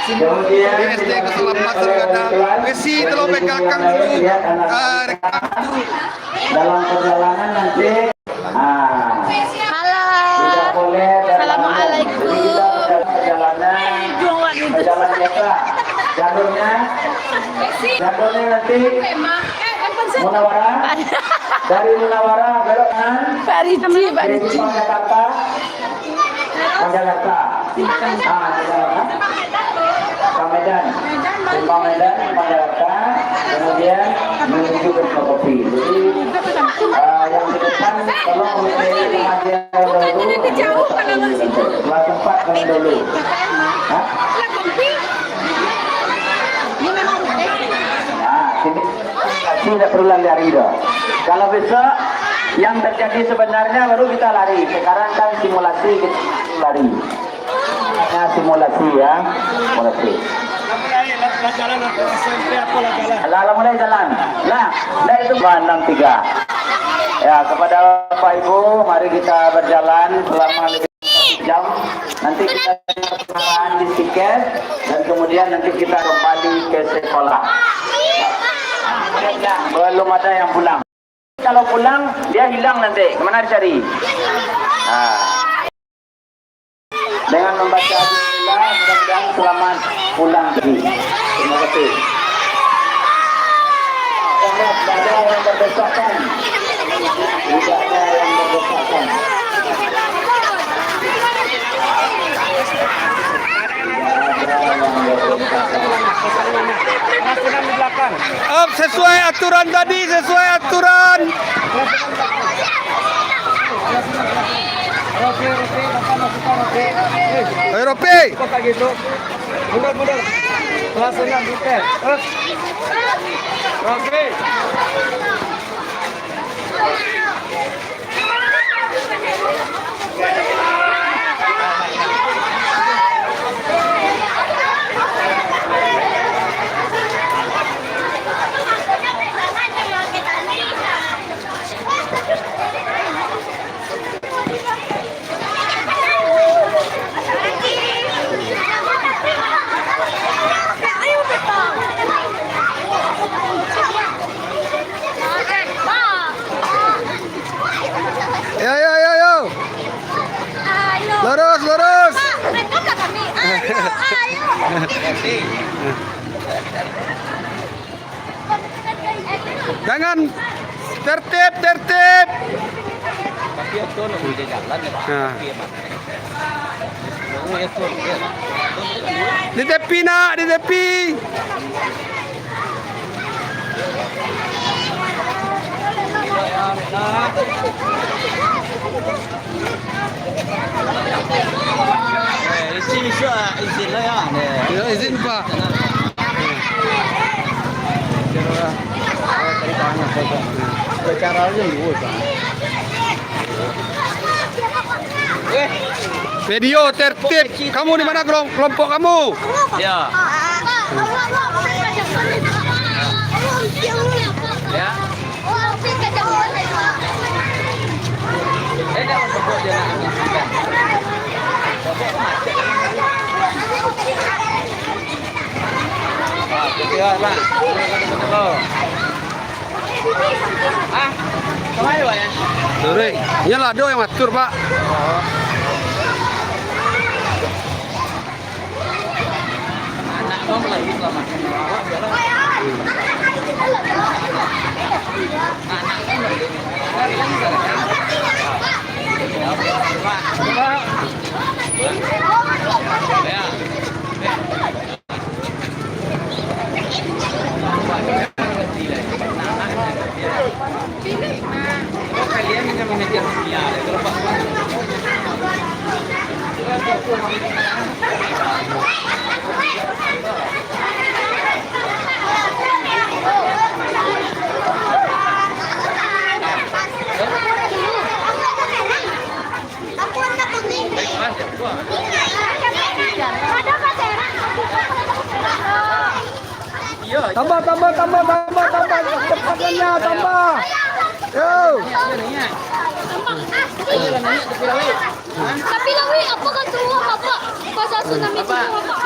semua di SD Keselamatan ada Messi tolong bekalkan dulu rekam dulu. Dalam perjalanan nanti Halo. tidak boleh Assalamualaikum. perjalanan biasa. Jalurnya nanti Munawara, dari Munawara belok kanan menuju Jakarta. Medan, Jakarta, kemudian menuju ke Kopi. Jadi yang di depan tolong menjadi pengajian dulu. Kelas 4 kalian dulu. Sini tidak perlu lari dong. Kalau besok yang terjadi sebenarnya baru kita lari. Sekarang kan simulasi kita lari. Simulasi ya, simulasi. Lalu mulai jalan. Nah, dari itu 63. Ya, kepada Bapak Ibu, mari kita berjalan selama lebih jam. Nanti kita di tiket dan kemudian nanti kita kembali ke sekolah. Belum ada yang pulang. Kalau pulang dia hilang nanti. Kemana dicari? Dengan membaca bismillah, mudah-mudahan selamat pulang pergi. Terima kasih. Tidak ada yang berdesakan. Tidak ada yang berdesakan. Sesuai aturan tadi, sesuai aturan. Ropi. Kok gitu? Mundur. Kelasnya bukan. Ropi. Yo. Lurus. Jangan tertib. Di tepi nak, di tepi. Izin lah ya. Ya, izin Pak. Caranya dulu kan. Video tertib. Kamu di mana kelompok kamu? Ya. Ya. Kemana Pak ya? Dore, iyalah do yang atur Pak. Anak kamu lagi selamat. Kalian mengejar dia, terlepas. Tambah. Cepatnya tambah. Yo. Tapi lawi apa kan tuwa Bapak? Pasal tsunami tuwa Bapak.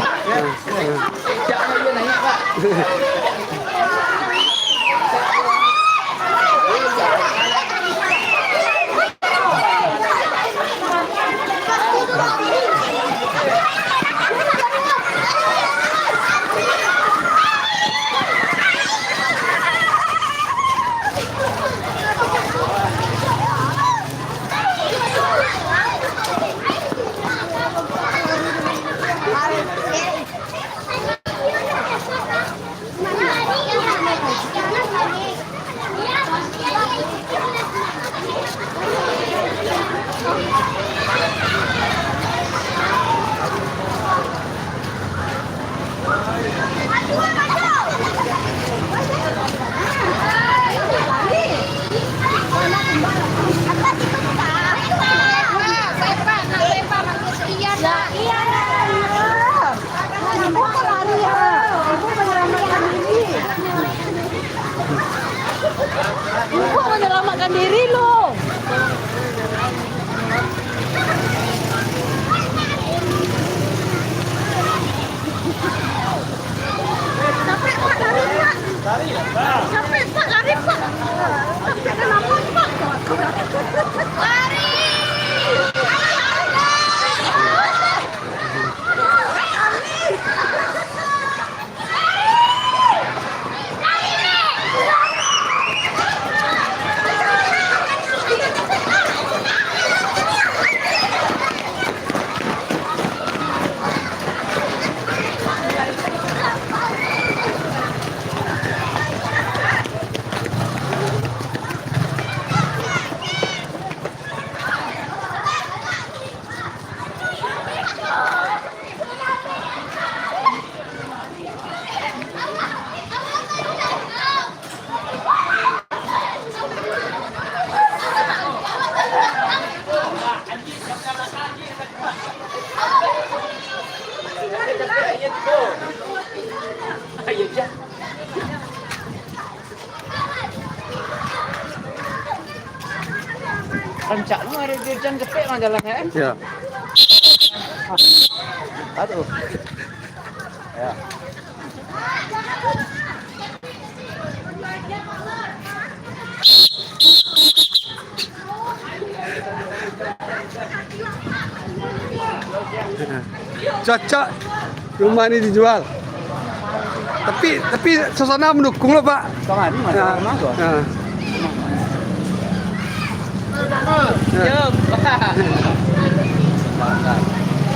Ibu menyelamatkan diri loh. Capek Pak, lari Pak. Capek Pak, lari Pak. Capek kan lampu Pak. Lari. Rancak lu ada dirjan cepet mah jalan ya. Ya. Aduh. Ya. Cocok rumah ini dijual. Tapi suasana mendukung loh Pak. Tengah ni Ya. masuk. Ya. Ya.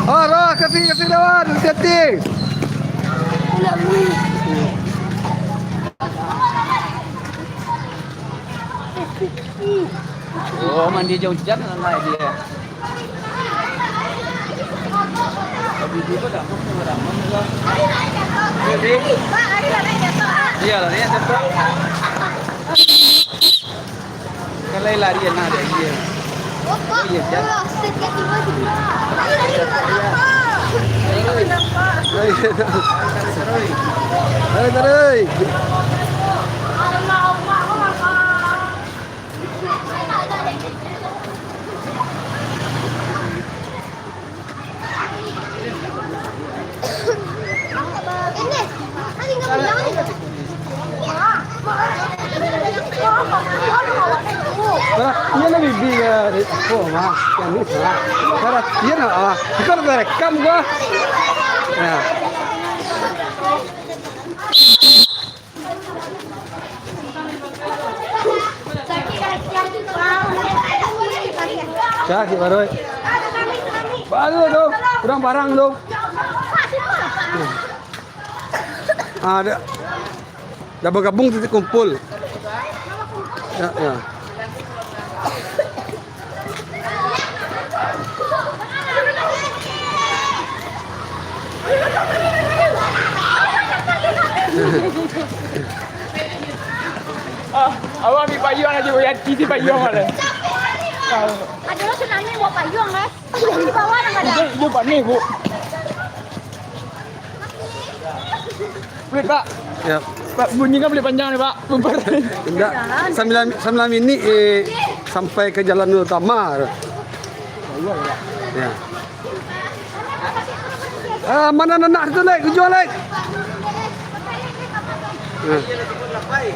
Oh, roh, kasih lawan, hati-hati. Oh, mandi jauh jalan naik dia. Tapi dia dah mampu dah. Jadi, dia lah ni jatuh. Kalau lari nak ada dia. Iya, jalan. Tarik. Iya na bibi oh mah yang ini salah. Karena iya na kan rekam gua. Ya. Cak baru. Baru dong, kurang barang dong. Ada. Dah bergabung titik kumpul. Ya. Awak ambil payung aja, yang isi payung ada. Ada lo tsunami bawa payung guys. Di bawah nggak ada. Ini Pak ni, Bu. Boleh Pak? Ya. Pak bunyi kan boleh panjang ni Pak. Enggak. Sambil ini sampai ke jalan utama. Ya. Mana anak itu lek, jual lek. Iya na jud lapay.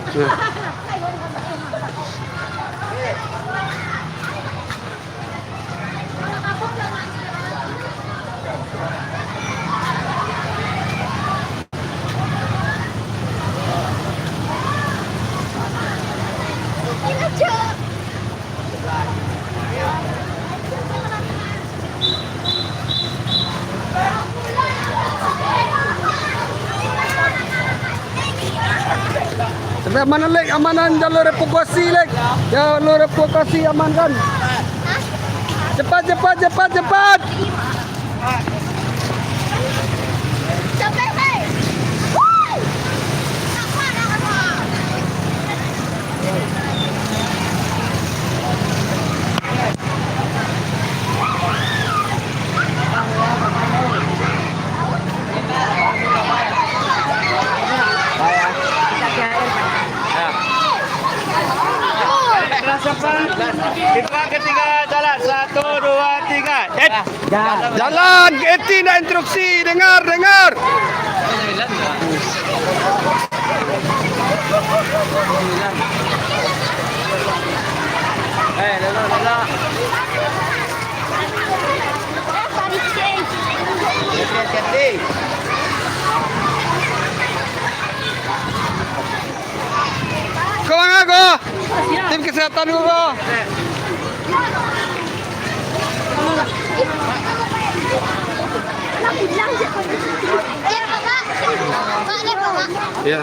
Sampai amanan lek, amanan jalur evakuasi lek. Jalur evakuasi amankan. Cepat, cepat, cepat, cepat. Sampai, hei. Woo! Apa nak? Kita ketiga jalan 1 2 3. Jalan, Eti nak instruksi. Dengar, dengar. Kau mana kau? Tim kesehatan kau. Ya.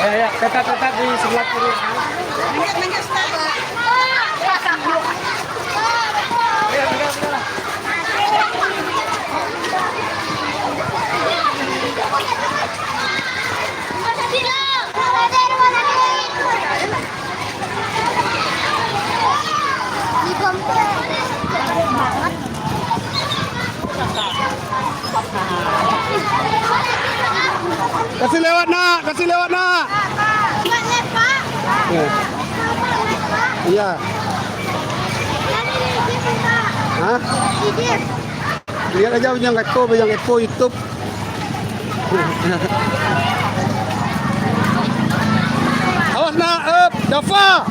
Ya, tetap di sebelah kiri. Kasih lewat nak, kasih lewat nak. Iya. Hah? Lihat aja yang kepo YouTube. Awas nak, Dafa.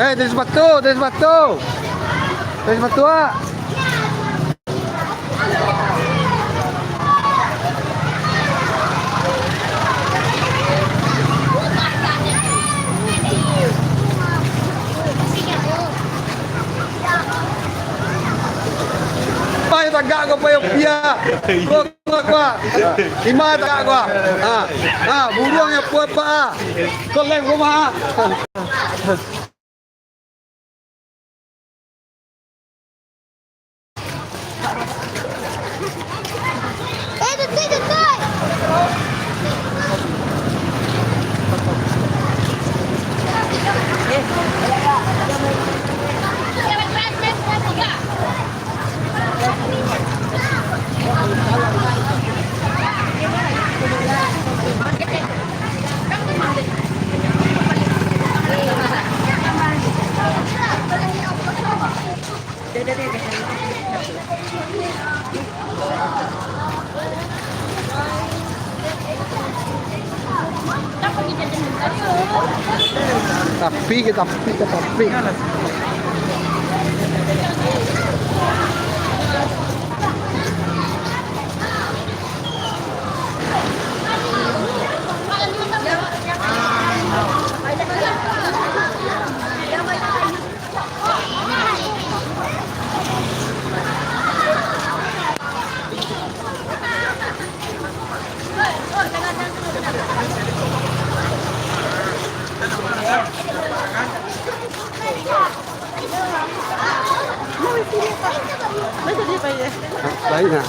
Dari sepatu, dari sepatu. Dari sepatu, ah. Ay, tagak ko pa yung piya. Gua. Lima tagak ko. Buruang yung puwet pa. Koleng ko ma. Tapi. Baik na.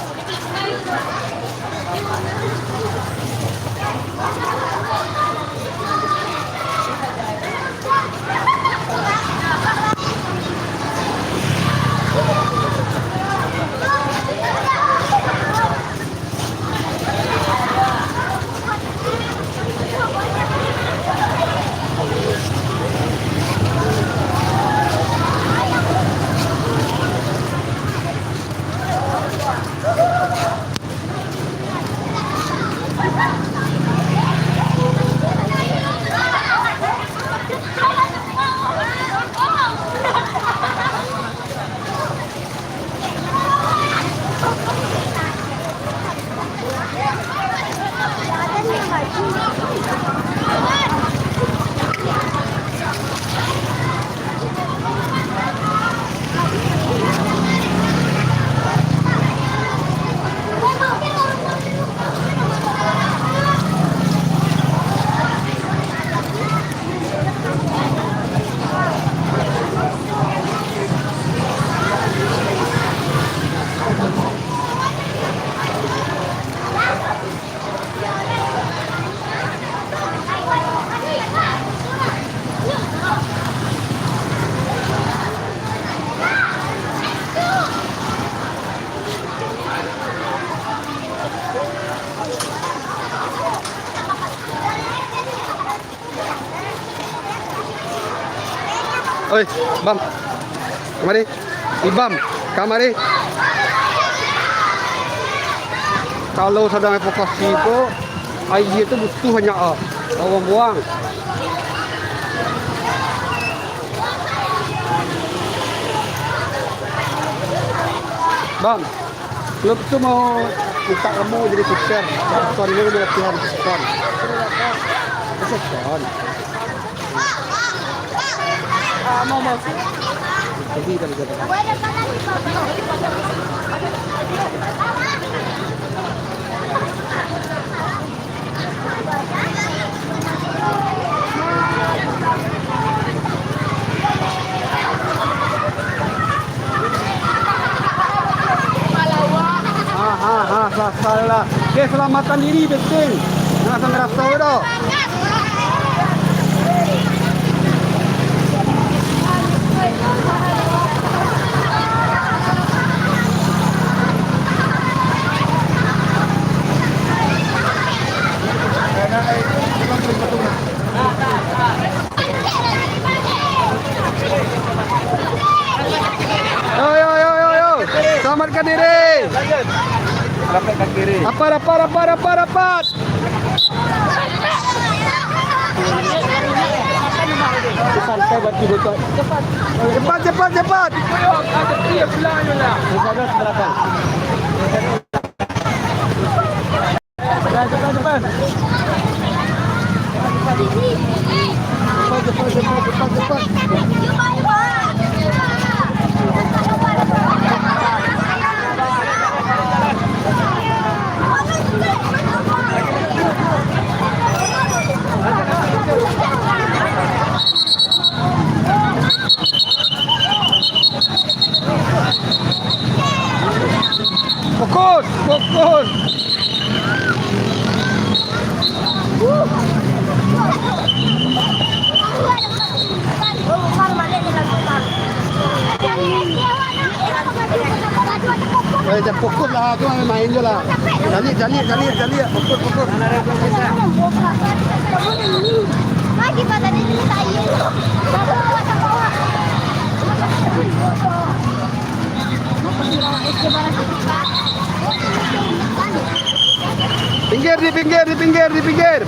Oi, Bam. Kamari. Ibam, kamari. Kalau sedang evakuasi itu, air itu butuh hanya orang buang. Bam, klub itu mau minta kamu jadi pitcher. Son ini udah latihan son. Son. Mau. Jadi kita bisa. Salah. Keselamatan diri penting. Jangan sampai rasa dah. Yo. Selamatkan diri. Rapat kiri. Rapat. Santai buat tidur tu. Cepat. Cepat, cepat, cepat. Ada dia pulang je lah. Sana belakang. Cepat, cepat, cepat. Cepat. Fokus, fokus. Jangan fokus lah, tu main je lah. Jali. Fokus. Lagi pada ini saya. Pinggir, di pinggir.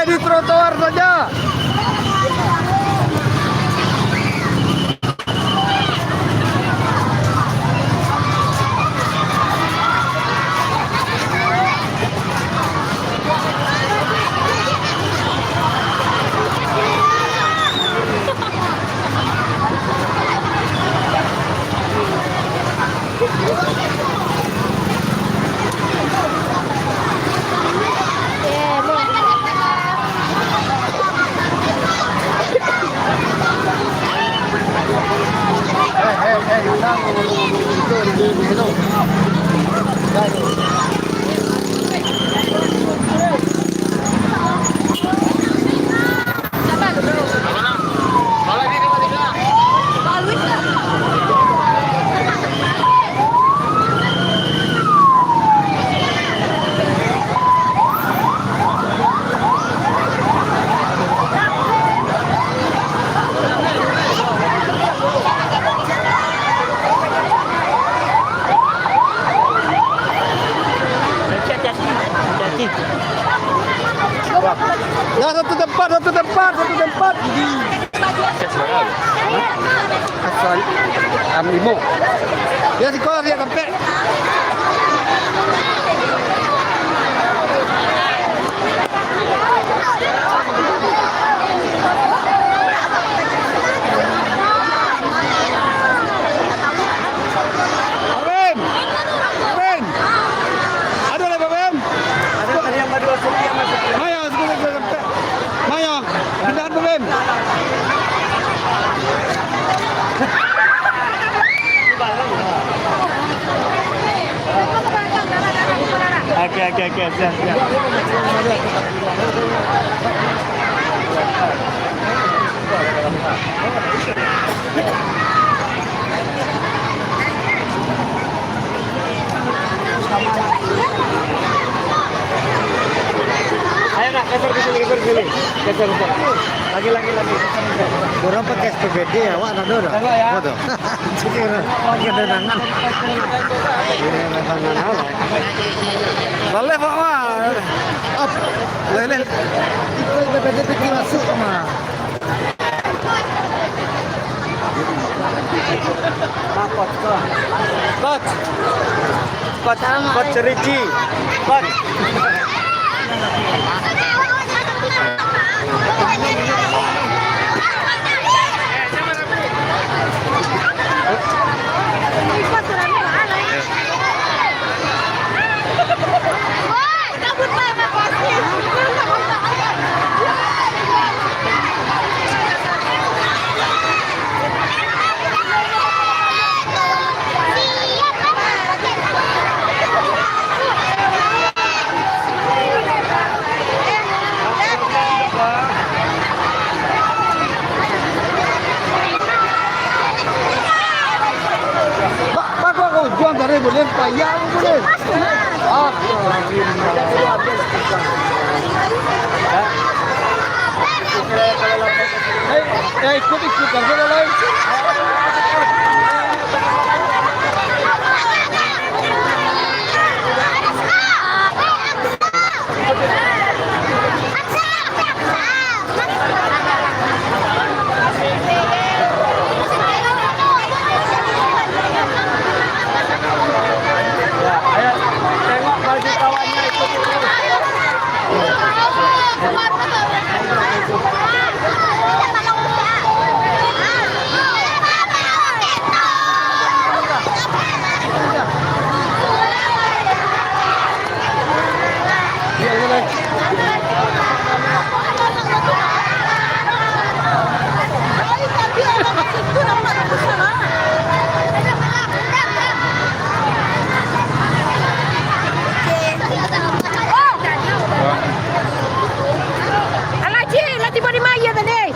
Di trotoar saja. Dah satu tempat. Asal Limo. Dia sekolah dia sampai. Ben. Ada lagi Ben? Ada yang baru masuk yang masuk. Maya, sekolah dia sampai. Maya, pindahan Ben. Okey, siap. Ayo nak, kejar ke sini. Kejar. Lagi. Orang pakai SPBD awak nak dulu. Ya. Betul. Pakai denangan. Denangan awak. Boleh Pak Mah. Up. Lele. Itu SPBD pergi masuk mah. Coach Rici. Coach. Juang dari boleh payah boleh. Ikut kan lain. baju kawannya itu.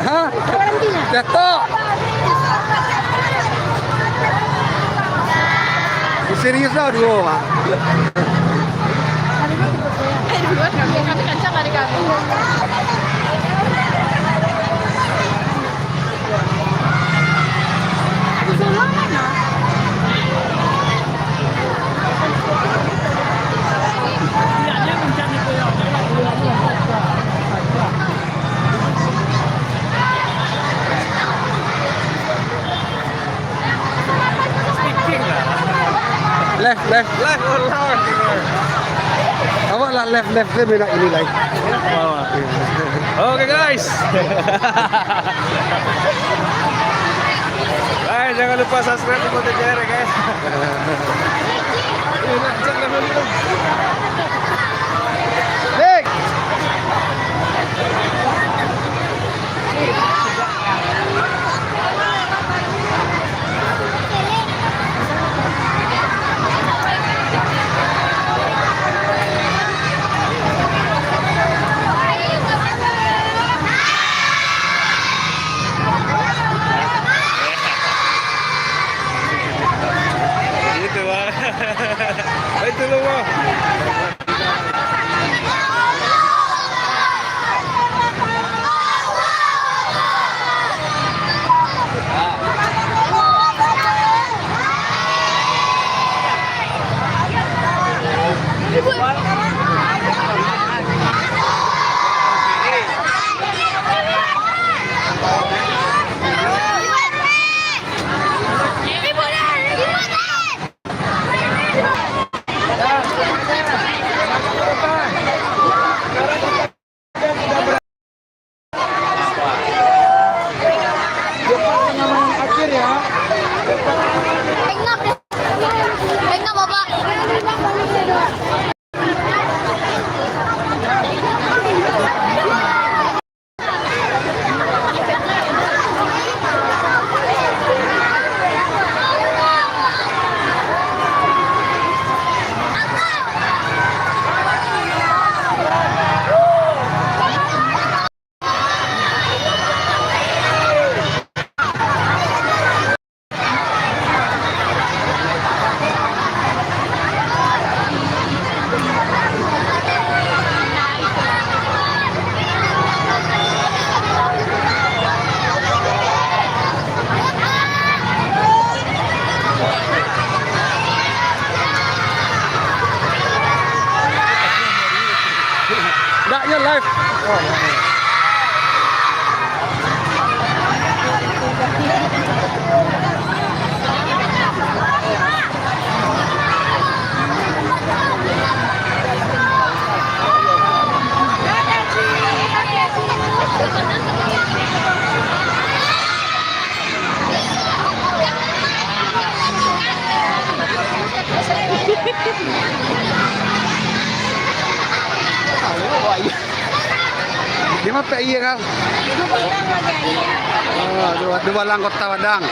Hah? Jatuh. Serius lah dua, Pak. Kami kencang hari kami. Left. Awak lah left saya beda ini lagi. Oke guys. Guys, jangan lupa subscribe di TJR ya guys. Dik. Itu Bang. Itu loh Bang. Enggak, Bapak. Daknya live. Di mana Pak iya kan? Oh, dua lang Kota Padang.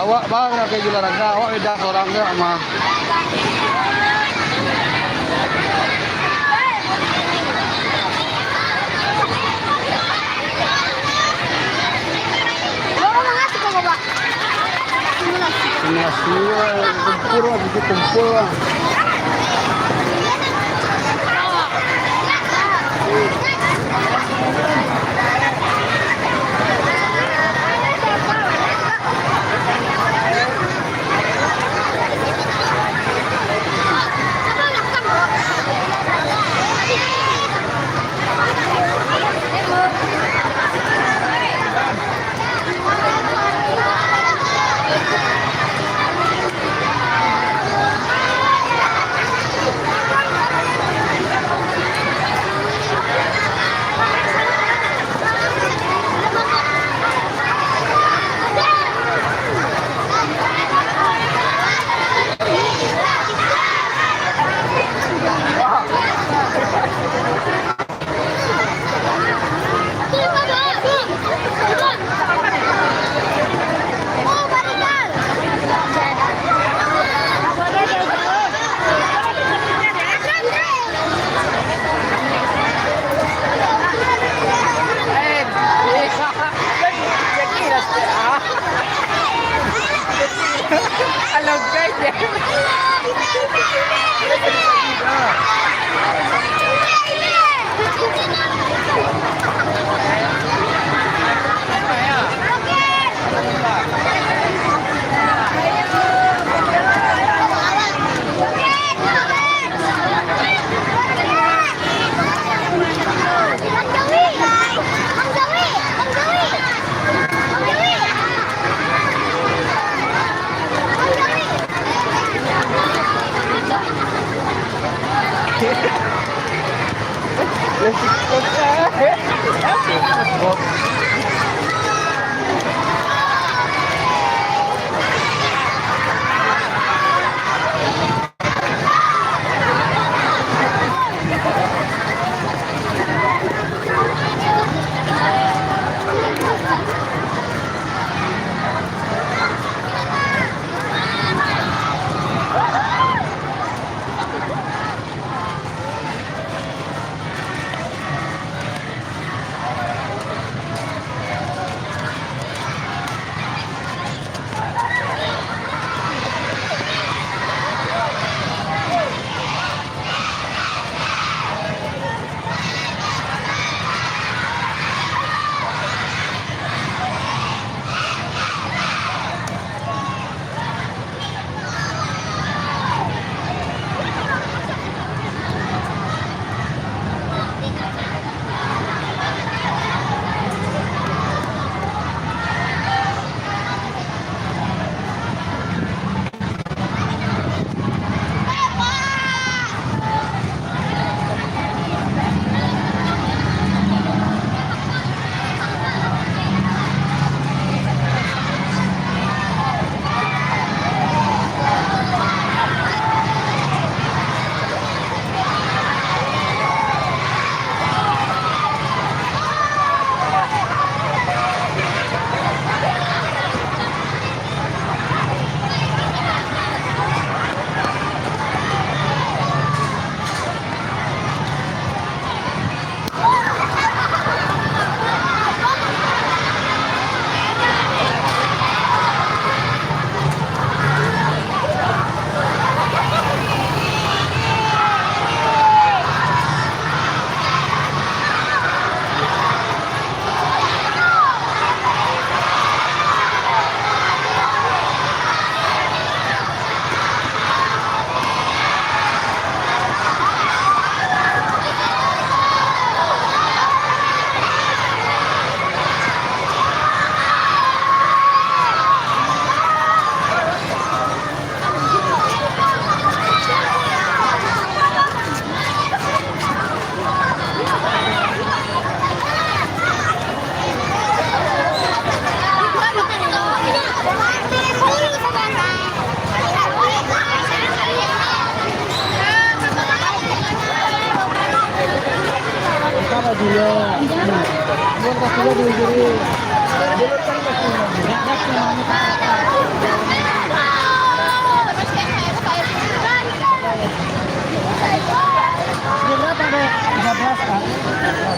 Awak bang nak pergi olahraga, awak beda seorang dia sama. Simulasi kumpul lah, bikin kumpul lah.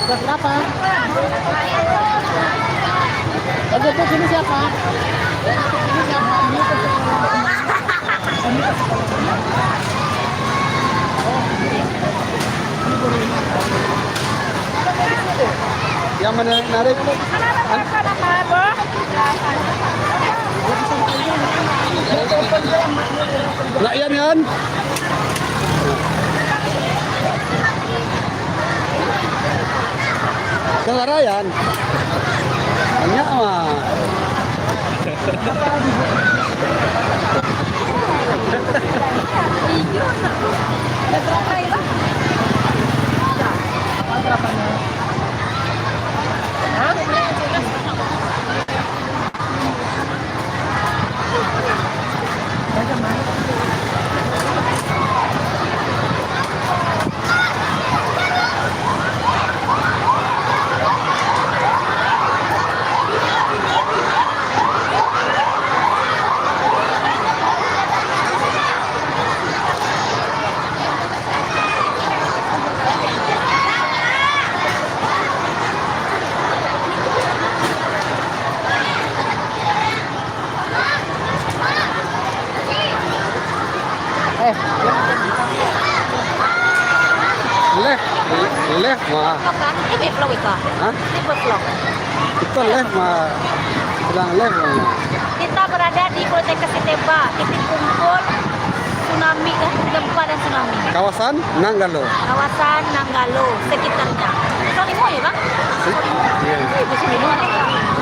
Berapa? Oke, itu sini siapa? Ini siapa? Yang menarik Rakyat kan? Kelarayan. Banyak mah. Left mah. Ini vlog itu. Hah? Ini vlog. Itu left mah. Sedang left mah. Kita berada di Politeknik Sitemba, titik kumpul tsunami, gempa dan tsunami. Kawasan Nanggalo. Kawasan Nanggalo, sekitarnya. Sorry mo ya bang? Iya. Di sini.